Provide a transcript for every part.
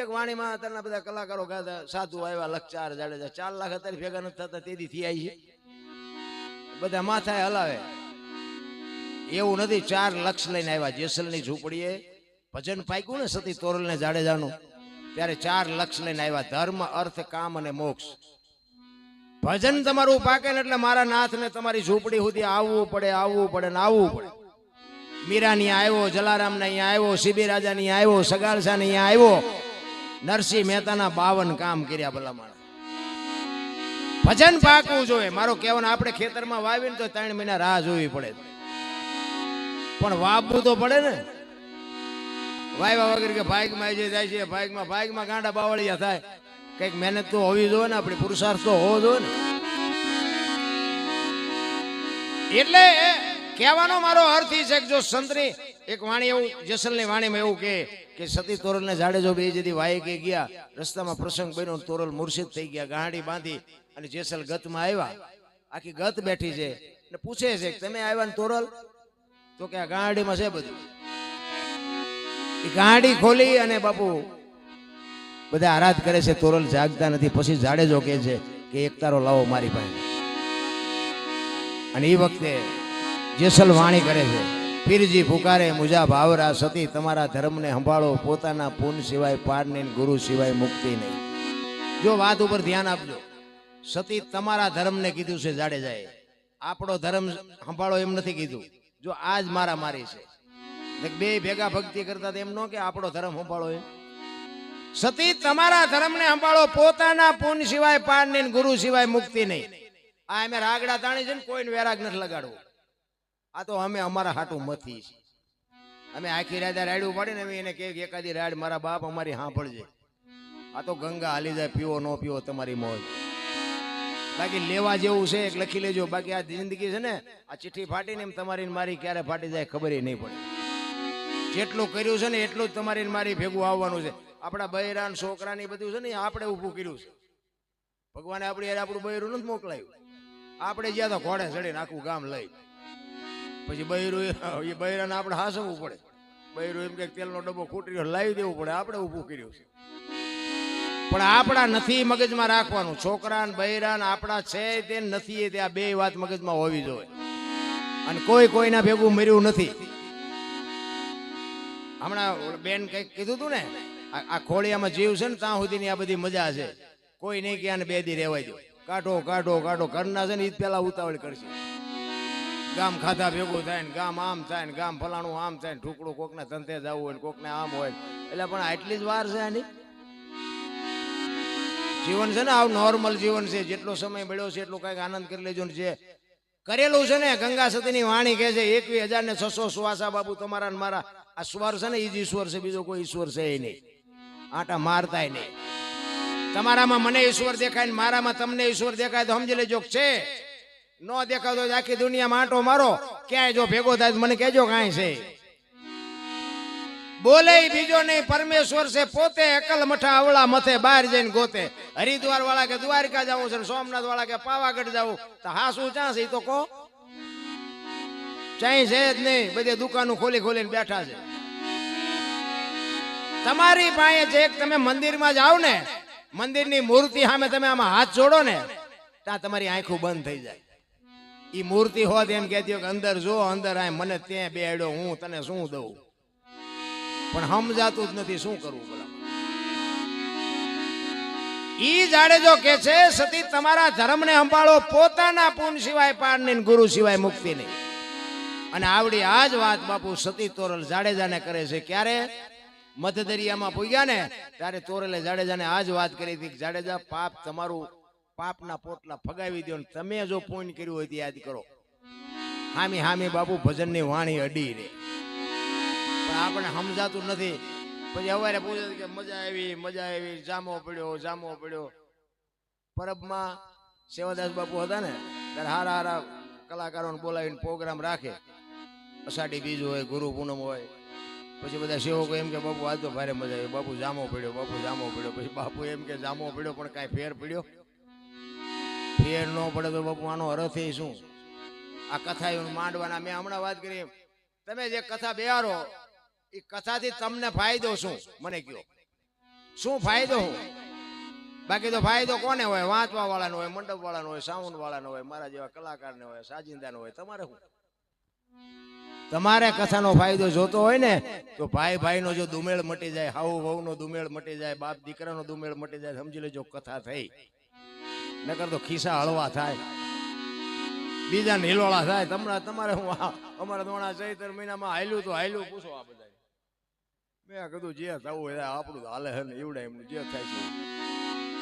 એક વાણીમાં અત્યારના બધા કલાકારો ગાતા સાધુ આવ્યા લખ 4 જાડેજા 4 લાખ અત્યારે ભેગા નથી થતા તેદી થી આવી છે બધા માથાએ હલાવે એવું નથી 4 લક્ષ લઈને આવ્યા જેસલની ઝૂંપડીએ ભજન પાક્યું ને સતી તોરલ ને જાડેજાનું ત્યારે 4 લક્ષ લઈને આવ્યા ધર્મ અર્થ કામ અને મોક્ષ ભજન તમારું પાકે ને એટલે મારા નાથ ને તમારી ઝૂંપડી સુધી આવવું પડે ને આવવું પડે મીરા ની આવ્યો જલારામ ને અહીંયા આવ્યો શિબી રાજા ની આવ્યો સગાળસા ને અહીંયા આવ્યો નરસિંહ મહેતાના 52 કામ કર્યા ભલામણ ભજન પાકવું જોઈએ મારો કહેવાનો આપણે ખેતરમાં વાવીને તો 3 મહિના રાહ જોવી પડે પણ વાવવું તો પડે ને વાવ્યા વગર કે ભાગમાં જાય છે ભાગમાં ગાંડા બાવળિયા થાય કઈક મહેનત તો હોવી જોઈએ ને આપણી પુરુષાર્થ તો હોવો જોઈએ ને એટલે કહેવાનો મારો અર્થ એ છે કે જો સંતની એક વાણી એવું જેસલની વાણીમાં એવું કે સતી તોરલ ને જાડેજો બે જેથી વાય કે ગયા રસ્તામાં પ્રસંગ બન્યો તોરલ મુર્શિદ થઈ ગયા ગાંડી બાંધી અને જેસલ ગતમાં આવ્યા આખી ગત બેઠી છે ને પૂછે છે કે તમે આવ્યા ને તોરલ તો કે આ ગાંડીમાં છે બધું ગાડી ખોલી અને બાપુ બધા આરાધ કરે છે તોરલ જાગતા નથી પછી જાડેજો કે છે કે એક તારો લાવો મારી પાસે અને એ વખતે જેસલ વાણી કરે છે પીરજી પુકારે મુજા ભાવરા સતી તમારા ધર્મને સંભાળો પોતાના પૂન સિવાય પાર નહીં ગુરુ સિવાય મુક્તિ નહીં જો વાત ઉપર ધ્યાન આપજો સતી તમારા ધર્મને કીધું છે જાડેજાએ આપણો ધર્મ સંભાળો એમ નથી કીધું જો આજ મારા મારી છે બે ભેગા ભક્તિ કરતા એમ નો કે આપણો ધર્મ સંભાળો એમ સતી તમારા ધર્મને સંભાળો પોતાના પૂન સિવાય પાર નહીં ગુરુ સિવાય મુક્તિ નહીં આ અમે રાગડા તાણી છે ને કોઈને વેરાગ નથી લગાડવું આ તો અમે અમારા હાટું મથી છે અમે આખી રાતે રાડ્યું પાડીને અમે એને કે એકાદી રાડ મારા બાપ અમારી સાંભળજે આ તો ગંગા હાલી જાય પીવો નો પીવો તમારી મોજ બાકી લેવા જેવું છે એક લખી લેજો બાકી આ જિંદગી છે ને આ ચિઠ્ઠી ફાટીને એમ તમારી મારી ક્યારે ફાટી જાય ખબર નહીં પડે જેટલું કર્યું છે ને એટલું જ તમારી મારી ભેગું આવવાનું છે આપણા બૈરાન છોકરાની બધું છે ને આપણે ઊભું કર્યું છે ભગવાને આપણું બૈરું નથી મોકલાયું આપણે જ્યાં તો ઘોડે ચડીને આખું ગામ લઈ પછી બૈરું એ બૈરાને આપણે હાસવવું પડે બૈરું એમ કે તેલનો ડબ્બો ખૂટી લાવી દેવું પડે આપણે ઊભું કર્યું છે પણ આપણા નથી મગજમાં રાખવાનું છોકરા ને બૈરા આપણા છે તે નથી તે આ બે વાત મગજમાં હોવી જોઈએ અને કોઈના ભેગું મર્યું નથી હમણાં બેન કઈક કીધું તું ને આ ખોળિયામાં જીવ છે ને ત્યાં સુધીની આ બધી મજા છે કોઈ નહીં કે આને 2 દી રહેવાય દો કાઢો ઘરના છે ને ઈ પેલા ઉતાવળ કરશે ગામ ખાધા ભેગું થાય ને ગામ આમ થાય ને ગામ ફલાણું આમ થાય ને ઢુકડું કોકને ધંધે જવું હોય ને કોકને આમ હોય એટલે પણ આટલી જ વાર છે આની જીવન છે ને આવું નોર્મલ જીવન છે જેટલો સમય મળ્યો છે એટલો કઈક આનંદ કરી લેજો ને જે કરેલું છે ને ગંગા સતીની વાણી કહે છે 21,600 સુવાસા બાબુ તમારા ને મારા આ સ્વર છે ને ઈ જ ઈશ્વર છે બીજો કોઈ ઈશ્વર છે નહીં આટા મારતાય નહીં તમારામાં મને ઈશ્વર દેખાય ને મારામાં તમને ઈશ્વર દેખાય તો સમજી લેજો છે નો દેખાતો આખી દુનિયામાં આંટો મારો ક્યાંય જો ભેગો થાય મને કહેજો કાંઈ છે બોલે બીજો નહીં પરમેશ્વર છે પોતે એકલ મઠા અવળા મથે બહાર જઈને ગોતે હરિદ્વાર વાળા કે દ્વારકા જવું છે સોમનાથ વાળા કે પાવાગઢ જવું તો હાસું ચાં છે તો કહો ચાઈ છે જ નહીં બધી દુકાનો ખોલીને બેઠા છે તમારી પાસે જે તમે મંદિરમાં જાઓ ને મંદિરની મૂર્તિ સામે તમે આમાં હાથ જોડો ને ત્યાં તમારી આંખો બંધ થઈ જાય ઈ મૂર્તિ હોત એમ કહેતી કે અંદર જો અંદર આ મને ત્યાં બેડ્યો હું તને શું દઉં પણ સમજાતું જ નથી શું કરવું બોલા ઈ જાડેજો કે છે સતી તમારા ધર્મને સંભાળો પોતાના પૂન સિવાય પાર નહીં ગુરુ સિવાય મુક્તિ નહીં અને આવડી આ જ વાત બાપુ સતી તોરલ જાડેજાને કરે છે ક્યારે મધ્ય દરિયામાં પૂગ્યા ને ત્યારે તોરલે જાડેજાને આ જ વાત કરી હતી જાડેજા પાપ તમારું પાપના પોટલા ફગાવી દો તમે જો પુણ્ય કર્યું હોય તે યાદ કરો હામી બાપુ ભજનની વાણી અડી રે પણ આપણે સમજાતું નથી પછી અવારે પૂછે કે મજા આવી જામો પડ્યો પરબમાં સેવાદાસ બાપુ હતા ને ત્યારે હારા કલાકારોને બોલાવીને પ્રોગ્રામ રાખે અષાઢી બીજ હોય ગુરુ પૂનમ હોય પછી બધા સેવકો એમ કે બાપુ આજ તો ભારે મજા આવી બાપુ જામો પડ્યો પછી બાપુ એમ કે જામો પડ્યો પણ કાંઈ ફેર પડ્યો ફેર ન પડે તો બાપુ આનો અર્થ એ શું આ કથા માંડવાના મેં હમણાં વાત કરી તમે જે કથા બેહારો એ કથાથી તમને ફાયદો શું મને કયો શું ફાયદો હું? બાકી તો ફાયદો કોને હોય? વાંચવા વાળાનો હોય, મંડપ વાળાનો હોય, સાઉન્ડ વાળાનો હોય, મારા જેવા કલાકારને હોય, સાજિંદાનો હોય. તમારે શું? તમારે કથાનો ફાયદો જોતો હોય ને તો ભાઈ ભાઈનો જો દુમેળ મટી જાય, હાઉ વહુનો દુમેળ મટી જાય, બાપ દીકરાનો દુમેળ મટી જાય, સમજી લેજો કથા થઈ. નકર તો ખિસ્સા હળવા થાય, બીજા નીલોળા થાય. તમારે હું અમારા દોણા ચૈતર મહિનામાં હાલ્યું તો હાલ્યું પૂછો આ બધા. મેં કીધું જે થવું હોય આપણું હાલે હે ને એવડે એમનું જે થાય છે.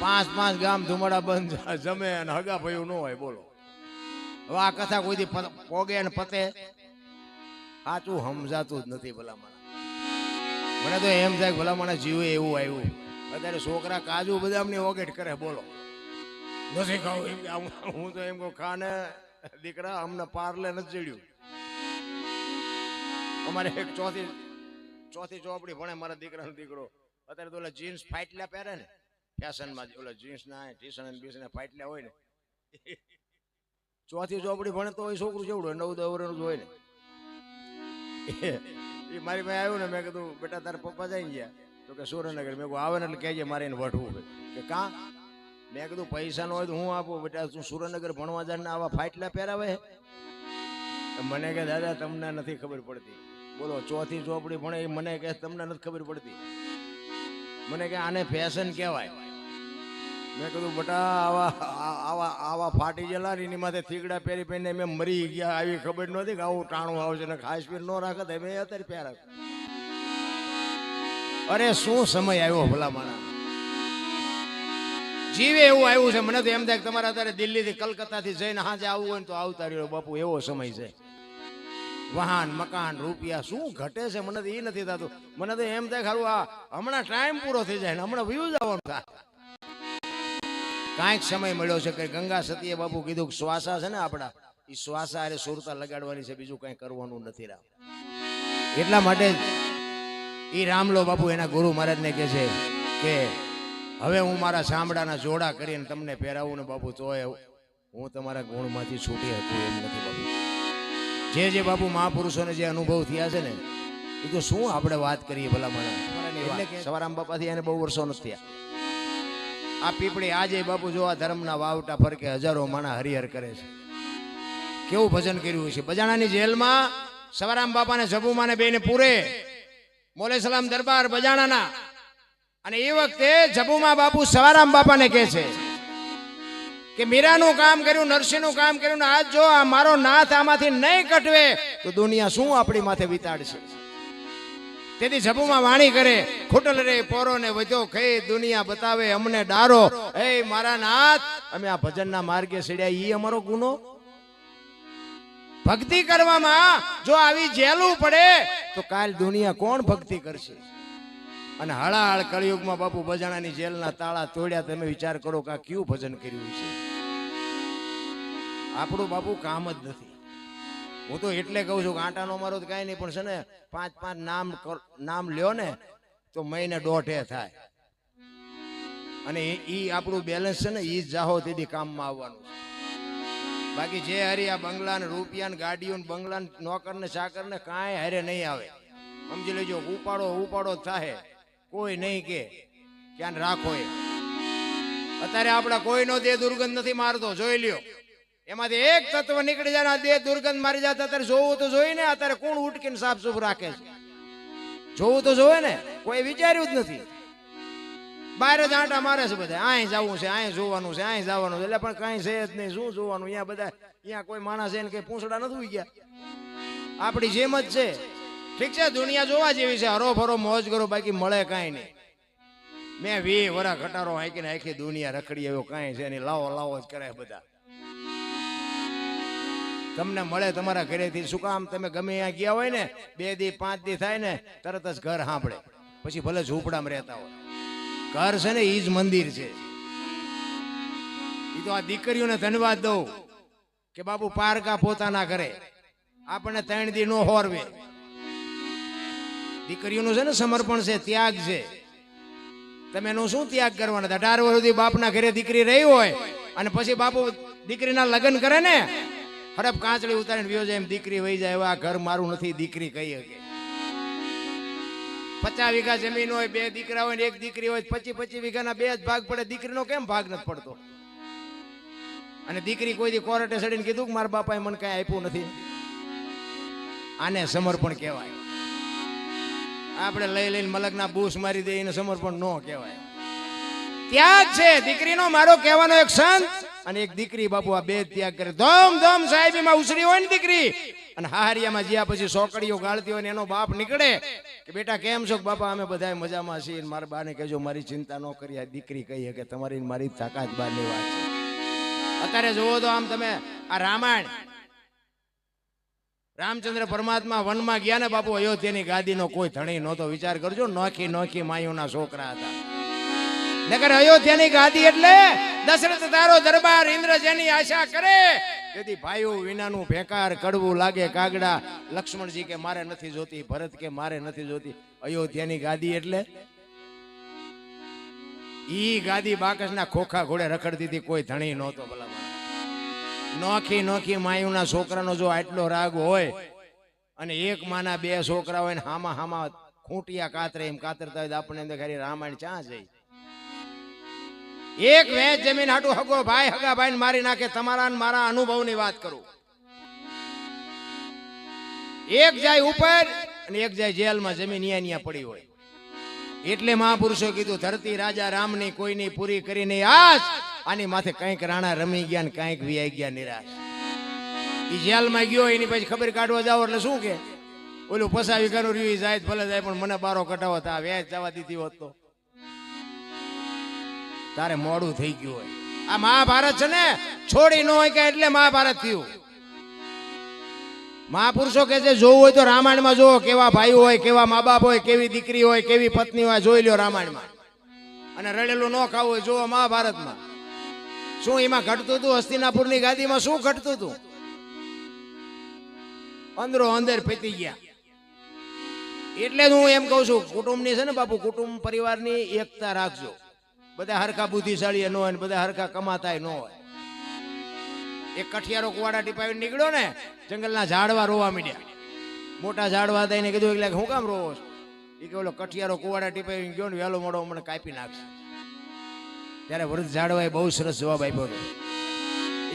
5 ગામ ધુમાડા બંધ જમે અને હગા ભાઈઓ ન હોય. બોલો હવે આ કથા કોઈ દી પોગે ને પતે? સાચું સમજાતું જ નથી ભલામણ. મને તો એમ થાય ભલામણ જીવે એવું આવ્યું. અત્યારે છોકરા કાજુ બદામની ઓગેટ કરે. બોલો નથી ખાવું? હું તો એમ કહું ખાને દીકરા અમને પાર્લે નથી ચડ્યું. અમારે એક ચોથી ચોપડી ભણે મારા દીકરાનો દીકરો. અત્યારે તો ઓલા જીન્સ ફાટલા પહેરે ને ફેશનમાં, ઓલા જીન્સ ના ટી શર્ટ બીસ ફાટલા હોય ને, ચોથી ચોપડી ભણે તો છોકરું જેવડું 9-10 વર્ષનું હોય ને. એ મારી પાસે આવ્યું ને, મેં કીધું બેટા તારા પપ્પા જઈ ગયા તો કે સુરેન્દ્રનગર. મેં કહું આવે ને એટલે કહેજે મારે એને વઢવું કે કાં. મેં કીધું પૈસા નો હોય તો હું આપું બેટા, તું સુરેન્દ્રનગર ભણવા જાય ને આવા ફાટલા પહેરાવે? મને કે દાદા તમને નથી ખબર પડતી. બોલો ચોથી ચોપડી ભણે એ મને કે તમને નથી ખબર પડતી? મને કે આને ફેશન કહેવાય. મેં કીધું બેટા આવા ફાટી ગયેલા એની માથે થીગડા પહેરી પહેરીને મેં મરી ગયા. આવી ખબર નહોતી કે આવું ટાણું આવશે ને ખાસ પીર ન રાખે તો મેં અત્યારે પહેરા. અરે શું સમય આવ્યો ભલામણા, જીવે એવું આવ્યું છે. મને તો એમ થાય કે તમારે અત્યારે દિલ્હીથી કલકત્તાથી જઈને હાજે આવવું હોય ને તો આવતા રહ્યો બાપુ. એવો સમય છે. વાહન મકાન રૂપિયા શું ઘટે છે મને તો એ નથી થતું. મને તો એમ થાય ખારું આ હમણાં ટાઈમ પૂરો થઈ જાય ને હમણાં વ્યૂ જવાનું થાય. કાંઈક સમય મળ્યો છે કે ગંગા સતીએ બાપુ કીધું કે શ્વાસા છે ને આપણા, એ શ્વાસા અરે સુરતા લગાડવાની છે, બીજું કઈ કરવાનું નથી. રામ એટલા માટે એ રામલો બાપુ એના ગુરુ મહારાજને કહે છે કે હવે હું મારા ચામડાના જોડા કરીને તમને પહેરાવું ને બાપુ તોય હું તમારા ગુણમાંથી છૂટી હતું એમ નથી બાપુ. જે બાપુ મહાપુરુષોને જે અનુભવ થયા છે ને એ તો શું આપણે વાત કરીએ ભલામણ. એટલે કે સવારામ બાપાથી એને બહુ વર્ષો નથી થયા. આ પીપળી આજે બાપુ જો આ ધર્મના વાવટા ફરકે હજારો માણા હરિહર કરે છે. કેવું ભજન કર્યું છે. બજાણાની જેલમાં સવારામ બાપાને જબુમાને બેને પૂરે મોલે સલામ દરબાર બજાણાના. અને એ વખતે જબુમા બાપુ સવારામ બાપાને કહે છે કે મીરાનું કામ કર્યું, નરસિંહનું કામ કર્યું ને આજ જો આ મારો નાથ આમાંથી નહીં કટવે તો દુનિયા શું આપણી માથે વિતાડશે. તેથી જબુમાં વાણી કરે, ખોટલ રે પોરો ને વધ્યો ખઈ દુનિયા બતાવે અમને ડારો. એ મારા નાથ, અમે આ ભજનના માર્ગે સીડ્યા ઈ અમારો ગુનો. ભક્તિ કરવામાં જો આવી જેલું પડે તો કાલ દુનિયા કોણ ભક્તિ કરશે. અને હળાહળ કળિયુગમાં બાપુ બજાણાની જેલના તાળા તોડ્યા. તમે વિચાર કરો કે આ કયું ભજન કર્યું છે. આપણું બાપુ કામ જ નથી. હું તો એટલે કહું છું કે આટાનો મારો તો કાંઈ નહીં, પણ છે ને 5 નામ લ્યો ને તો મહિને 1.5 થાય. અને ઈ આપણું બેલેન્સ છે ને ઈ જાહો તેથી કામમાં આવવાનું. બાકી જે હરી આ બંગલા ને રૂપિયા ને ગાડીઓ ને બંગલા ને નોકર ને ચાકર ને કાંઈ હારે નહીં આવે. સમજી લેજો ઉપાડો થાય. કોઈ નહીં કે ક્યાં રાખો. અત્યારે આપડા કોઈનો દેહ દુર્ગંધ નથી મારતો, જોઈ લ્યો. એમાંથી એક તત્વ નીકળી જાય દેહ દુર્ગંધ મારી જાય. અત્યારે જોવું તો જોઈ ને, અત્યારે કોણ ઉટકીને સાફ સુફ રાખે છે? જોવું તો જોવે ને, કોઈ વિચાર્યું જ નથી. બહાર જ આંટા મારે છે બધા. અહીં જવું છે, અહીં જોવાનું છે, અહીં જવાનું છે. એટલે પણ કઈ છે જ નહીં. શું જોવાનું? અહીંયા બધા અહીંયા કોઈ માણસ એને કઈ પૂંછડા નથી ઉઈ ગયા. આપણી જેમ જ છે. ઠીક છે, દુનિયા જોવા જેવી છે, હરો ફરો મોજ કરો, બાકી મળે કાંઈ નહીં. મેં 20 વર્ષ ઘટારો હાંકીને આખી દુનિયા રખડી આવ્યો, કાંઈ છે નહીં. લાવો જ કરે બધા. તમને મળે તમારા ઘરેથી શું કામ? તમે ગમે ત્યાં ગયા હોય ને 2 દી 5 દી થાય ને તરત જ ઘર સાંભળે. પછી ભલે ઝૂંપડામાં રહેતા હોય, ઘર છે ને ઈ જ મંદિર છે. ઈ તો આ દીકરીઓને ધન્યવાદ દઉં કે બાપુ પારકા પોતાના કરે, આપણને 3 દી નો હોરવે. દીકરીઓનું છે ને સમર્પણ છે, ત્યાગ છે. તમે એનું શું ત્યાગ કરવાના? 18 વર્ષ સુધી બાપના ઘરે દીકરી રહી હોય અને પછી બાપુ દીકરીના લગ્ન કરે ને, હડપ કાંચળી ઉતારીને વ્યો જાય એમ દીકરી વહી જાય. આ ઘર મારું નથી દીકરી કહી શકે. 50 વીઘા જમીન હોય, 2 દીકરા હોય ને 1 દીકરી હોય, 25 વીઘાના 2 જ ભાગ પડે. દીકરીનો કેમ ભાગ નથી પડતો? અને દીકરી કોઈ દી કોર્ટે સડીને કીધું કે મારા બાપાએ મને કઈ આપ્યું નથી. આને સમર્પણ કહેવાય. આપણે લઈ લઈને મલકના બૂસ મારી દઈએ એને સમર્પણ ન કહેવાય. ત્યાગ છે દીકરીનો. મારો કહેવાનો એક સંત અને એક દીકરી બાપુ આ બે ત્યાગ કરે. ધોમ સાહેબીમાં ઉછરી હોય ને દીકરી અને હાહરિયામાં જ્યાં પછી સોકડીઓ ગાળતી હોય ને એનો બાપ નીકળે કે બેટા કેમ છો? બાપા અમે બધા મજામાં છીએ. મારા બાને કહેજો મારી ચિંતા ન કરી. આ દીકરી કહીએ કે તમારી મારી તાકાત બારની વાત છે. અત્યારે જોવો તો આમ તમે આ રામાયણ, રામચંદ્ર પરમાત્મા વનમાં ગયા ને બાપુ, અયોધ્યાની ગાદીનો કોઈ ધણી નહોતો. વિચાર કરજો, નોખી માયુના છોકરા હતા. નગર અયોધ્યાની ગાદી એટલે દશરથ તારો દરબાર, ઇન્દ્ર જેની આશા કરે. તેથી ભાઈઓ વિનાનું ભેકાર કડવું લાગે કાગડા. લક્ષ્મણજી કે મારે નથી જોતી, ભરત કે મારે નથી જોતી. અયોધ્યાની ગાદી એટલે ઈ ગાદી બાકસના ખોખા ઘોડે રખડતી હતી. કોઈ ધણી નહોતો. ભલા નોખી માયુના છોકરાનો જો આટલો રાગ હોય અને એક માના 2 છોકરા હોય ને હામા ખૂંટિયા કાતરે એમ કાતરતા હોય આપણે અંદર ખાલી રામાયણ ચા જઈ. એક વેચ જમીન હાટું હગો ભાઈ હગા ભાઈ મારી નાખે. તમારા મારા અનુભવની વાત કરું. એક જાય ઉપર અને એક જાય જેલમાં. જમીન ન્યા પડી હોય. એટલે મહાપુરુષો કીધું ધરતી રાજા રામની કોઈની પૂરી કરી નહીં આજ. આની માથે કંઈક રાણા રમી ગયા ને કંઈક વિયાઈ ગયા નિરાશ. ઈ જેલમાં ગયો એની પછી ખબર કાઢવા જાવ એટલે શું કે ઓલું 50 વીઘાનું રહ્યું જાય ભલે જાય પણ મને બારો કટાવો તા વેચ જવા દીધી હોત તો તારે મોડું થઈ ગયું હોય. આ મહાભારત છે ને છોડી ન હોય કે એટલે મહાભારત થયું. મહાપુરુષો કે છે જોવું હોય તો રામાયણમાં જોવો. કેવા ભાઈ હોય, કેવા મા બાપ હોય, કેવી દીકરી હોય, કેવી પત્ની હોય, જોઈ લ્યો રામાયણમાં. અને રડેલું ન ખાવું હોય જોવો મહાભારતમાં. શું એમાં ઘટતું હતું? હસ્તિનાપુરની ગાદીમાં શું ઘટતું હતું? અંદરો અંદર પતી ગયા. એટલે જ હું એમ કહું છું કુટુંબની છે ને બાપુ, કુટુંબ પરિવારની એકતા રાખજો. બધા હરખા બુદ્ધિશાળી ન હોય, બધા હરખા કમાતા ન હોય. એક કઠિયારો કુવાડા ટીપાવી નીકળ્યો ને, જંગલના ઝાડવા રોવા માંડ્યા. મોટા ઝાડવા હતા એને કીધું એટલે હું કામ રોવો? એ કે ઓલો કઠિયારો કુવાડા ટીપાવી ગયો ને વહેલો મોડો મને કાપી નાખશે. ત્યારે વૃદ્ધ ઝાડવાએ બહુ સરસ જવાબ આપ્યો હતો.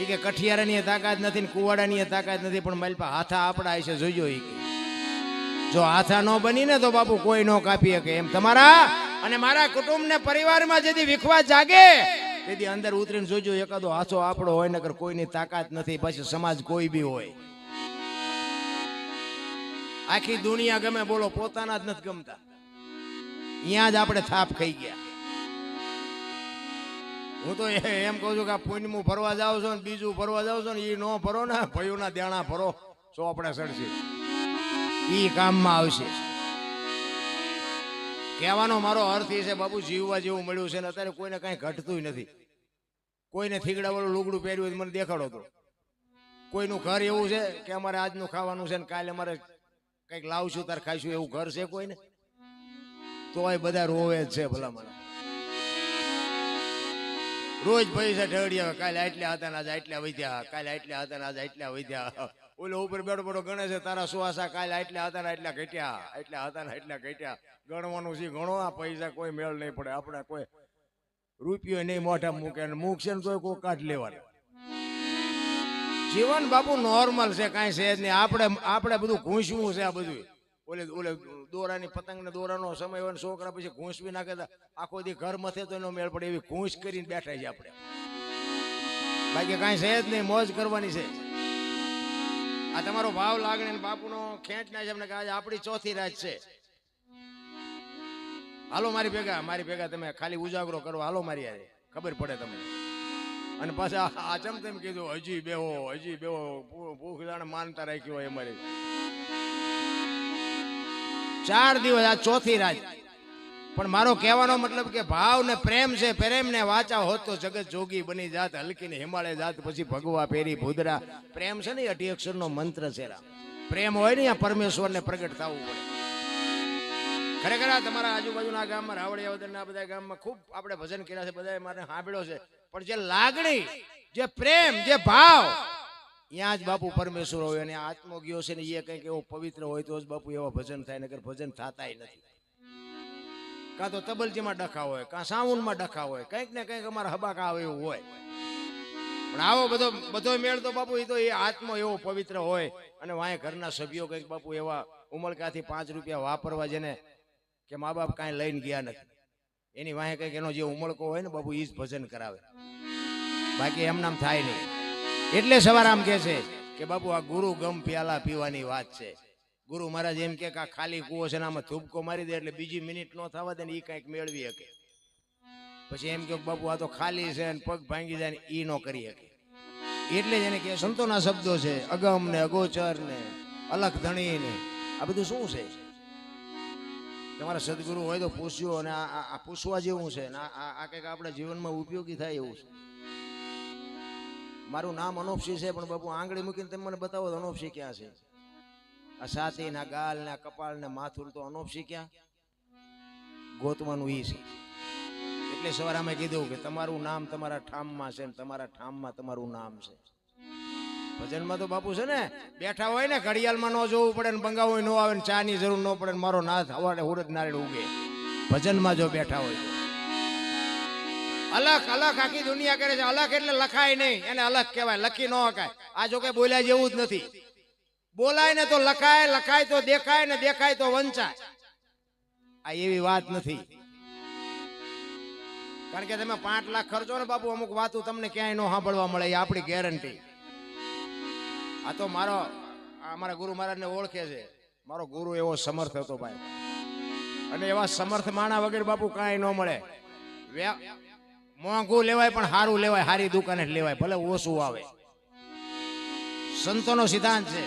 એ કે કઠિયારાની તાકાત નથી ને કુવાડાની તાકાત નથી, પણ મારી પાસે હાથા આપડા છે જોજો. એ કે જો હાથા ન બની ને તો બાપુ કોઈ ન કાપી શકે. એમ તમારા અને મારા કુટુંબ ને પરિવારમાં જેથી વિખવા જાગે તેથી અંદર ઉતરીને જોજો એકાદો હાથો આપણો હોય નકર કોઈની તાકાત નથી. પછી સમાજ કોઈ બી હોય, આખી દુનિયા ગમે બોલો, પોતાના જ નથી ગમતા. અહીંયા જ આપણે થાપ ખાઈ ગયા. હું તો એમ કહું છું કે આ પુણ્યમું ફરવા જાવ છો ને બીજું ફરવા જાવ છો ને એ નો ફરો ને ભયોના દેણા ફરો ચોપડે સડશે. ઈ કામમાં આવશે. કહેવાનો મારો અર્થ એ છે બાબુ, જીવવા જેવું મળ્યું છે ને અત્યારે કોઈને કઈ ઘટતું નથી. કોઈને થીગડા વાળું લુગડું પહેર્યું મને દેખાડો તો. કોઈનું ઘર એવું છે કે અમારે આજનું ખાવાનું છે ને કાલે અમારે કઈક લાવશું તાર ખાઈશું એવું ઘર છે કોઈને? તોય બધા રોવે જ છે ભલા મને. રોજ પૈસા ઢળ્યા, કાલે આટલા હતા ને આજે આટલા વધ્યા, કાલે આટલા હતા ને આજે આટલા વધ્યા. ઓલો ઉપર બેડો ગણે છે તારા સુવાસા, કાલે આટલા હતા ને આટલા ઘટ્યા, આટલા હતા ને આટલા ઘટ્યા. ગણવાનું છે ગણો. આ પૈસા કોઈ મેળ નહીં પડે. આપણે કોઈ રૂપિયો નહીં મોઢા મૂકે મૂકશે ને તો કોઈ કાઢ લેવાનું. જીવન બાપુ નોર્મલ છે, કાંઈ છે જ નહીં. આપણે બધું ઘૂંસવું છે. આ બધું ઓલે દોરાની પતંગ ને દોરાનો સમય હોય છોકરા પછી ઘૂંસવી નાખે આખો દી ઘર મથે તો એનો મેળ પડે એવી ઘૂંસ કરીને બેઠા છે આપણે. બાકી કાંઈ છે જ નહીં, મોજ કરવાની છે. આ તમારો ભાવ લાગણી બાપુનો ખેંચ ના છે એમને કે આજે આપણી ચોથી રાત છે. હાલો મારી ભેગા તમે ખાલી ઉજાગરો કરો. હાલો મારી યારે ખબર પડે તમને. અને પાછા આ ચમ તેમ કીધું હજી બેહો ભૂખ જાણે માનતા રાખી હોય અમારે. 4 દિવસ આ ચોથી રાત. પણ મારો કહેવાનો મતલબ કે ભાવ ને પ્રેમ છે. પ્રેમ ને વાચા હોત તો જગત જોગી બની જાત, હલકી ને હિમાલય જાત, પછી ભગવા પેરી ભૂદરા. પ્રેમ છે ને 8 અક્ષરનો મંત્ર છે. પ્રેમ હોય ને આ પરમેશ્વરને પ્રગટ થવું પડે. ખરેખર તમારા આજુબાજુના ગામમાં રાવડિયાવદરના બધા ગામમાં ખૂબ આપણે ભજન કર્યા છે, બધા મારે સાંભળ્યો છે. પણ જે લાગણી, જે પ્રેમ, જે ભાવ, ત્યાં જ બાપુ પરમેશ્વર હોય. અને આત્મો ગયો છે ને એ કંઈક એવો પવિત્ર હોય તો જ બાપુ એવા ભજન થાય, નકર ભજન થતા નથી. કાં તો તબલજીમાં ડખા હોય, કાં સાઉન્ડમાં ડખા હોય, કંઈક ને કંઈક અમારા હબાકા આવે એવું હોય. પણ આવો બધો મેળ તો બાપુ એ આત્મો એવો પવિત્ર હોય. અને વાંય ઘરના સભ્યો કંઈક બાપુ એવા ઉમળકાથી 5 રૂપિયા વાપરવા જેને કે મા બાપ કાંઈ લઈને ગયા નથી, એની વાંહે કંઈક એનો જે ઉમળકો હોય ને બાપુ એ જ ભજન કરાવે, બાકી એમ નામ થાય નહીં. એટલે સવાર આમ કે છે કે બાપુ આ ગુરુ ગમ પ્યાલા પીવાની વાત છે. ગુરુ મહારાજ એમ કે આ ખાલી કૂવો છે ને આમાં થૂબકો મારી દે એટલે બીજી મિનિટ ન થવા દે ને એ કંઈક મેળવી શકે. પછી એમ કે બાપુ આ તો ખાલી છે ને પગ ભાંગી જાય ને એ ન કરી શકે. એટલે જ એને કે સંતોના શબ્દો છે, અગમ ને અગોચર ને અલખ ધણી ને આ બધું શું છે? તમારા સદગુરુ હોય તો પૂછ્યો, અને આ પૂછવા જેવું છે ને આ કંઈક આપણા જીવનમાં ઉપયોગી થાય એવું છે. મારું નામ અનોપસી છે, પણ બાપુ આંગળી મૂકીને તમે મને બતાવો તો અનોપસી ક્યાં છે? આ છાતી ના ગાલ ને કપાળ ને માથું તો અનોપસી ક્યાં? ગોતવાનું ઈ છે. એટલે સવારે અમે કીધું કે તમારું નામ તમારા ઠામમાં છે ને તમારા ઠામમાં તમારું નામ છે. ભજનમાં તો બાપુ છે ને બેઠા હોય ને ઘડિયાળમાં ન જોવું પડે ને બંગાવો ન આવે ને ચા ની જરૂર ન પડે ને મારો નાથ હવારે હુરજ નારેડ ઉગે. ભજનમાં જો બેઠા હોય તો અલખ અલખ આખી દુનિયા કરે છે. અલખ એટલે લખાય નહીં, એને અલખ કહેવાય, લખી ન હકાય. આ જો કઈ બોલ્યા જેવું જ નથી. બોલાય ને તો લખાય, લખાય તો દેખાય ને દેખાય તો વંચાય. આ એવી વાત નથી. કારણ કે તમે 5 લાખ ખર્ચો ને બાપુ અમુક વાતો તમને ક્યાંય ન સાંભળવા મળે, એ આપણી ગેરંટી. આ તો અમારા ગુરુ મહારાજ ને ઓળખે છે. મારો ગુરુ એવો સમર્થ હતો ભાઈ, અને એવા સમર્થ માણા વગર બાપુ કાંઈ ન મળે. મોંઘું લેવાય પણ સારું લેવાય, સારી દુકાને જ લેવાય, ભલે ઓછું આવે. સંતોનો સિદ્ધાંત છે.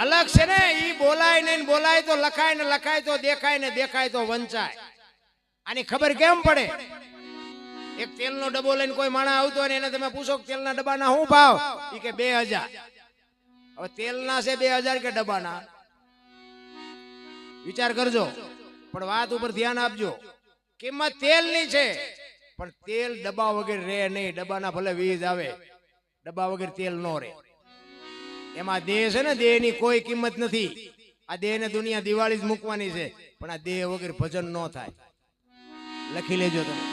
અલગ છે ને ઈ બોલાય ને બોલાય તો લખાય ને લખાય તો દેખાય ને દેખાય તો વંચાય. આની ખબર કેમ પડે? એક તેલનો ડબ્બો લઈને કોઈ માણસ આવતો હોય ને એને તમે પૂછો કે તેલના ડબ્બાના શું ભાવ? ઈ કે 2000. હવે તેલના છે 2000 કે ડબ્બાના? વિચાર કરજો. પણ વાત ઉપર ધ્યાન આપજો. કિંમત તેલની છે, પણ તેલ ડબ્બા વગર રહે નહીં. ડબ્બાના ભલે 20 આવે, ડબ્બા વગર તેલ નો રહે. એમાં દેહ છે ને, દેહની કોઈ કિંમત નથી. આ દેહને દુનિયા દિવાળી જ મૂકવાની છે, પણ આ દેહ વગર ભજન ન થાય. લખી લેજો તમે.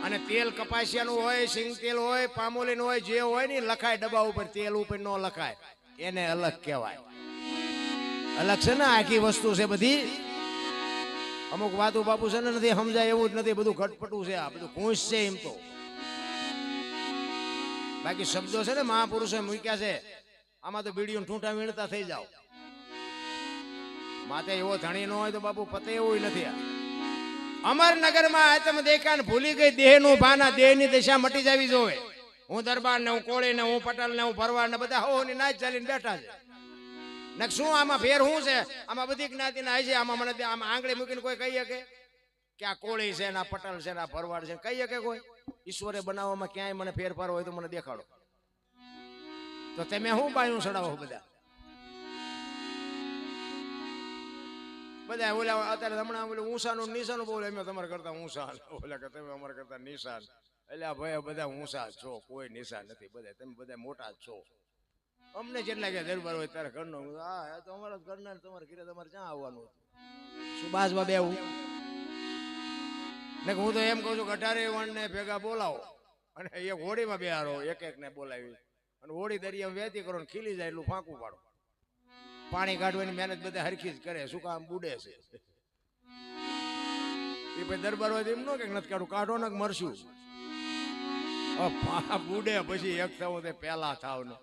અને તેલ કપાસિયાનું હોય, સિંગ તેલ હોય, પામોલીનું હોય, જે હોય ને લખાય ડબ્બા ઉપર, તેલ ઉપર ન લખાય. એને અલગ કહેવાય. અલગ છે ને આખી વસ્તુ છે બધી. અમુક વાતો બાપુ છે ને નથી સમજાય એવું જ નથી. બધું ઘટપટું છે, આ બધું ઘૂંસ છે એમ તો. બાકી શબ્દો છે ને મહાપુરુષો મૂક્યા છે. આમાં તો બીડીઓ ઠૂંઠા વીણતા થઈ જાવ. માથે એવો ધણી ન હોય તો બાપુ પતે એવું નથી. અમરનગરમાં તમે દેખ્યા ને ભૂલી ગઈ દેહનું ભાના, દેહની દશા મટી જવી જોવે. હું દરબાર ને હું કોળી ને હું પટેલ ને હું ભરવાડ ને બધા હોની નાચ ચાલીને બેઠા છે. ને શું આમાં ફેર શું છે? આમાં બધી જ્ઞાતિના છે. આમાં મને આમાં આંગળી મૂકીને કોઈ કહી શકે કે આ કોળી છે ને આ પટેલ છે ને આ ભરવાડ છે? કહી શકે કોઈ? ઈશ્વરે બનાવવામાં ક્યાંય મને ફેરફાર હોય તો મને દેખાડો. તો તમે શું બાયું સડાવો? બધા ઓલા અત્યારે હમણાં ઓલું ઊંસાનું નિશાનું બોલે, અમે તમારા કરતા ઊંસા, ઓલા કે તમે અમારા કરતા નિશાન. એટલે આ ભાઈ બધા ઊંસા છો, કોઈ નિશાન નથી. બધા તમે બધા મોટા જ છો. અમને જેટલા કે દરબાર હોય તારે ઘરનો, હા તો અમારા ઘરના, તમારે ઘરે તમારે ક્યાં આવવાનું? શું બાજવા બેવું? ને હું તો એમ કહું છું કે 18 ને ભેગા બોલાવો અને એક હોડીમાં બેહારો, એક એક ને બોલાવી અને હોડી દરિયામાં વહેતી કરો ને ખીલી જાય એટલું ફાંકું પાડો. પાણી કાઢવાની મહેનત બધા હરખી જ કરે. શું કામ બુડે છે? એ પછી દરબાર હોય એમ ન કે નથી કાઢું, કાઢો ને મરશું. બુડે પછી એક થવું તે પેલા થાવ ને